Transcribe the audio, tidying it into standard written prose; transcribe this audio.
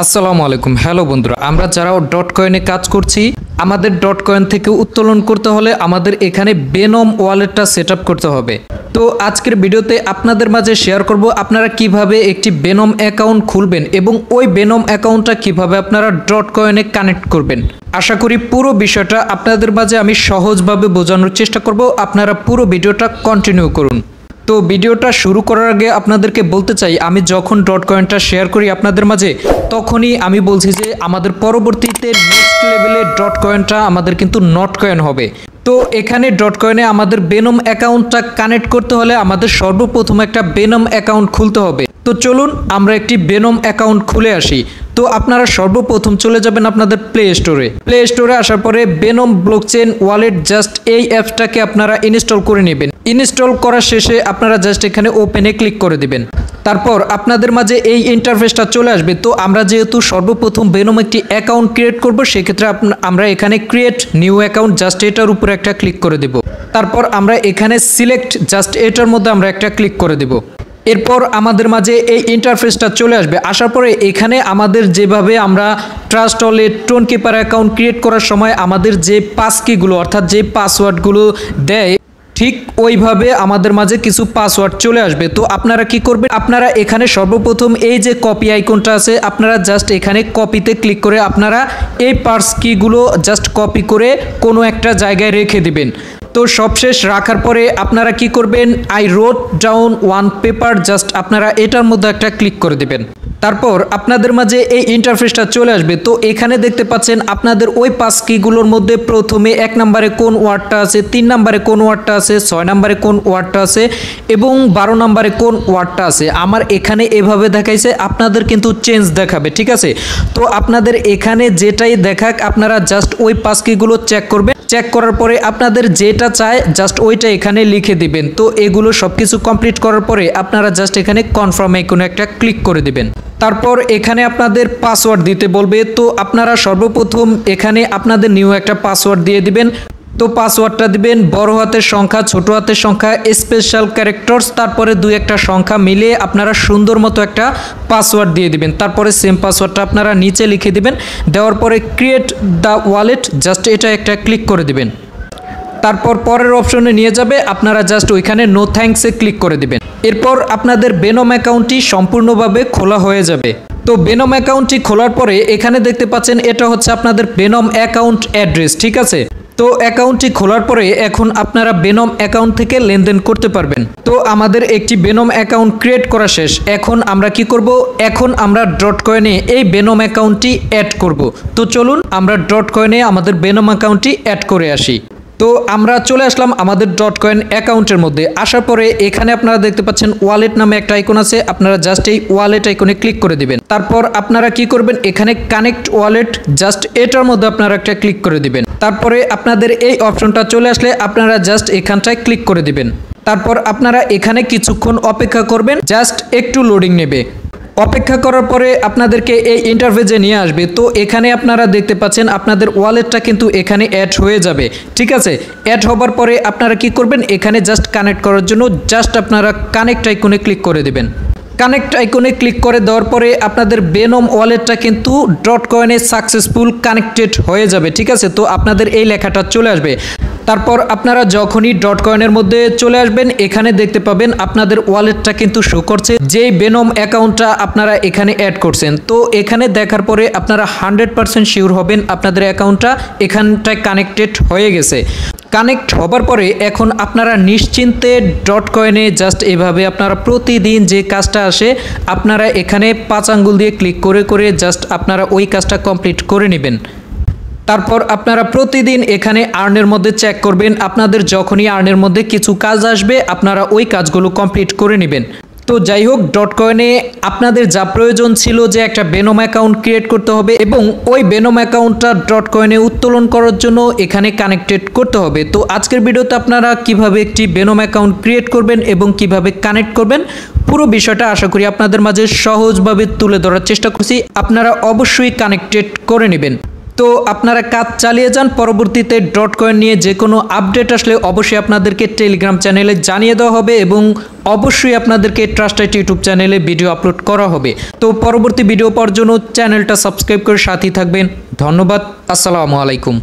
আসসালামু আলাইকুম। হ্যালো বন্ধুরা, আমরা যারা ডট কয়েনে কাজ করছি, আমাদের ডট কয়েন থেকে উত্তোলন করতে হলে আমাদের এখানে বেনম ওয়ালেটটা সেট আপ করতে হবে। তো আজকের ভিডিওতে আপনাদের মাঝে শেয়ার করব আপনারা কিভাবে একটি বেনম অ্যাকাউন্ট খুলবেন এবং ওই বেনম অ্যাকাউন্টটা কিভাবে আপনারা ডট কয়েনে কানেক্ট করবেন। আশা করি পুরো বিষয়টা আপনাদের মাঝে আমি সহজভাবে বোঝানোর চেষ্টা করব। আপনারা পুরো ভিডিওটা কন্টিনিউ করুন। তো ভিডিওটা শুরু করার আগে আপনাদেরকে বলতে চাই, আমি যখন ডট কয়েনটা শেয়ার করি আপনাদের মাঝে, তখনই আমি বলছি যে আমাদের পরবর্তীতে নেক্সট লেভেলে ডট কয়েনটা আমাদের কিন্তু নট কয়েন হবে। তো এখানে ডট কয়েনে আমাদের বেনম অ্যাকাউন্টটা কানেক্ট করতে হলে আমাদের সর্বপ্রথম একটা বেনম অ্যাকাউন্ট খুলতে হবে। তো চলুন আমরা একটি বেনম অ্যাকাউন্ট খুলে আসি। তো আপনারা সর্বপ্রথম চলে যাবেন আপনাদের প্লে স্টোরে আসার পরে বেনম ব্লকচেন ওয়ালেট জাস্ট এই অ্যাপসটাকে আপনারা ইনস্টল করে নেবেন। ইনস্টল করার শেষে আপনারা জাস্ট এখানে ওপেনে ক্লিক করে দিবেন। তারপর আপনাদের মাঝে এই ইন্টারফেসটা চলে আসবে। তো আমরা যেহেতু সর্বপ্রথম বেনম একটি অ্যাকাউন্ট ক্রিয়েট করব, সেক্ষেত্রে আমরা এখানে ক্রিয়েট নিউ অ্যাকাউন্ট জাস্ট এটার উপরে একটা ক্লিক করে দেব। তারপর আমরা এখানে সিলেক্ট জাস্ট এটার মধ্যে আমরা একটা ক্লিক করে দেব। এরপর আমাদের মাঝে এই ইন্টারফেসটা চলে আসবে। আসার পরে এখানে আমাদের যেভাবে আমরা trust wallet tone keeper account create করার সময় আমাদের যে পাসকিগুলো অর্থাৎ যে পাসওয়ার্ডগুলো দেয়, ঠিক ওইভাবে আমাদের মাঝে কিছু পাসওয়ার্ড চলে আসবে। তো আপনারা কি করবেন, আপনারা এখানে সর্বপ্রথম এই যে কপি আইকনটা আছে, আপনারা জাস্ট এখানে কপিতে ক্লিক করে আপনারা এই পাসকিগুলো জাস্ট কপি করে কোনো একটা জায়গায় রেখে দিবেন। তো সবশেষ রাখার পরে আপনারা কি করবেন, I রোট down one paper just আপনারা এটার মধ্যে একটা ক্লিক করে দিবেন। তারপর আপনাদের মাঝে এই ইন্টারফেসটা চলে আসবে। তো এখানে দেখতে পাচ্ছেন আপনাদের ওই পাঁচ কিগুলোর মধ্যে প্রথমে 1 নম্বরে কোন ওয়ার্ডটা আছে, 3 নম্বরে কোন ওয়ার্ডটা আছে, 6 নম্বরে কোন ওয়ার্ডটা আছে এবং 12 নম্বরে কোন ওয়ার্ডটা আছে। আমার এখানে এভাবে দেখাইছে, আপনাদের কিন্তু চেঞ্জ দেখাবে, ঠিক আছে। তো আপনাদের এখানে যেটাই দেখাক আপনারা জাস্ট ওই পাঁচ কিগুলো চেক করবেন। চেক করার পরে আপনাদের যেটা চায় জাস্ট ওইটা এখানে লিখে দিবেন। তো এগুলো সব কিছু কমপ্লিট করার পরে আপনারা জাস্ট এখানে কনফার্ম আইকনে একটা ক্লিক করে দিবেন। তারপর এখানে আপনাদের পাসওয়ার্ড দিতে বলবে। তো আপনারা সর্বপ্রথম এখানে আপনাদের নিউ একটা পাসওয়ার্ড দিয়ে দিবেন। তো পাসওয়ার্ডটা দিবেন বড় হাতের সংখ্যা, ছোট হাতের সংখ্যা, স্পেশাল ক্যারেক্টার্স, তারপরে 2-1টা সংখ্যা মিলিয়ে আপনারা সুন্দর মতো একটা পাসওয়ার্ড দিয়ে দিবেন। তারপরে সেম পাসওয়ার্ডটা আপনারা নিচে লিখে দিবেন। দেওয়ার পরে ক্রিয়েট দ্য ওয়ালেট জাস্ট এটা একটা ক্লিক করে দিবেন। তারপর পরের অপশনে নিয়ে যাবে, আপনারা জাস্ট ওইখানে নো থ্যাঙ্কসে ক্লিক করে দিবেন। এরপর আপনাদের বেনম অ্যাকাউন্টটি সম্পূর্ণভাবে খোলা হয়ে যাবে। তো বেনম অ্যাকাউন্টটি খোলার পরে এখানে দেখতে পাচ্ছেন এটা হচ্ছে আপনাদের বেনম অ্যাকাউন্ট অ্যাড্রেস, ঠিক আছে। তো অ্যাকাউন্টটি খোলার পরে এখন আপনারা বেনম অ্যাকাউন্ট থেকে লেনদেন করতে পারবেন। তো আমাদের একটি বেনম অ্যাকাউন্ট ক্রিয়েট করা শেষ। এখন আমরা কি করব, এখন আমরা ডট কয়েনে এই বেনম অ্যাকাউন্টটি অ্যাড করব। তো চলুন আমরা ডট কয়েনে আমাদের বেনম অ্যাকাউন্টটি অ্যাড করে আসি। তো আমরা চলে আসলাম আমাদের ডট কয়েন অ্যাকাউন্টের মধ্যে। আসার পরে এখানে আপনারা দেখতে পাচ্ছেন ওয়ালেট নামে একটা আইকন আছে, আপনারা জাস্ট এই ওয়ালেট আইকনে ক্লিক করে দিবেন। তারপর আপনারা কি করবেন, এখানে কানেক্ট ওয়ালেট জাস্ট এটার মধ্যে আপনারা একটা ক্লিক করে দিবেন। তারপরে আপনাদের এই অপশনটা চলে আসলে আপনারা জাস্ট এখানটায় ক্লিক করে দিবেন। তারপর আপনারা এখানে কিছুক্ষণ অপেক্ষা করবেন, জাস্ট একটু লোডিং নেবে। অপেক্ষা করার পরে আপনাদেরকে এই ইন্টারফেসে নিয়ে আসবে। তো এখানে আপনারা দেখতে পাচ্ছেন আপনাদের ওয়ালেটটা কিন্তু এখানে অ্যাড হয়ে যাবে, ঠিক আছে। অ্যাড হবার পরে আপনারা কি করবেন, এখানে জাস্ট কানেক্ট করার জন্য জাস্ট আপনারা কানেক্ট আইকনে ক্লিক করে দেবেন। কানেক্ট আইকনে ক্লিক করে দেওয়ার পরে আপনাদের বেনম ওয়ালেটটা কিন্তু ডট কয়েনে সাকসেসফুল কানেক্টেড হয়ে যাবে, ঠিক আছে। তো আপনাদের এই লেখাটা চলে আসবে। তারপর আপনারা যখনই ডট কয়েনের মধ্যে চলে আসবেন, এখানে দেখতে পাবেন আপনাদের ওয়ালেটটা কিন্তু শো করছে যে বেনম অ্যাকাউন্টটা আপনারা এখানে অ্যাড করছেন। তো এখানে দেখার পরে আপনারা 100% শিওর হবেন আপনাদের অ্যাকাউন্টটা এখানটায় কানেক্টেড হয়ে গেছে। কানেক্ট হবার পরে এখন আপনারা নিশ্চিন্তে ডট কয়েনে জাস্ট এভাবে আপনারা প্রতিদিন যে কাজটা আসে আপনারা এখানে 5 আঙ্গুল দিয়ে ক্লিক করে করে জাস্ট আপনারা ওই কাজটা কমপ্লিট করে নেবেন। তারপর আপনারা প্রতিদিন এখানে আর্নের মধ্যে চেক করবেন। আপনাদের যখনই আর্নের মধ্যে কিছু কাজ আসবে আপনারা ওই কাজগুলো কমপ্লিট করে নেবেন। তো যাই হোক, ডট কয়েনে আপনাদের যা প্রয়োজন ছিল যে একটা বেনম অ্যাকাউন্ট ক্রিয়েট করতে হবে এবং ওই বেনম অ্যাকাউন্টটা ডট কয়েনে উত্তোলন করার জন্য এখানে কানেক্টেড করতে হবে। তো আজকের ভিডিওতে আপনারা কিভাবে একটি বেনম অ্যাকাউন্ট ক্রিয়েট করবেন এবং কিভাবে কানেক্ট করবেন পুরো বিষয়টা আশা করি আপনাদের মাঝে সহজভাবে তুলে ধরার চেষ্টা করছি। আপনারা অবশ্যই কানেক্টেড করে নেবেন। তো আপনারা কাজ চালিয়ে যান। পরবর্তীতে ডট কয়েন নিয়ে যে কোনো আপডেট আসলে অবশ্যই আপনাদেরকে টেলিগ্রাম চ্যানেলে জানিয়ে দেওয়া হবে এবং অবশ্যই আপনাদেরকে ট্রাস্টেড ইউটিউব চ্যানেলে ভিডিও আপলোড করা হবে। তো পরবর্তী ভিডিও পাওয়ার জন্য চ্যানেলটা সাবস্ক্রাইব করে সাথেই থাকবেন। ধন্যবাদ। আসসালামু আলাইকুম।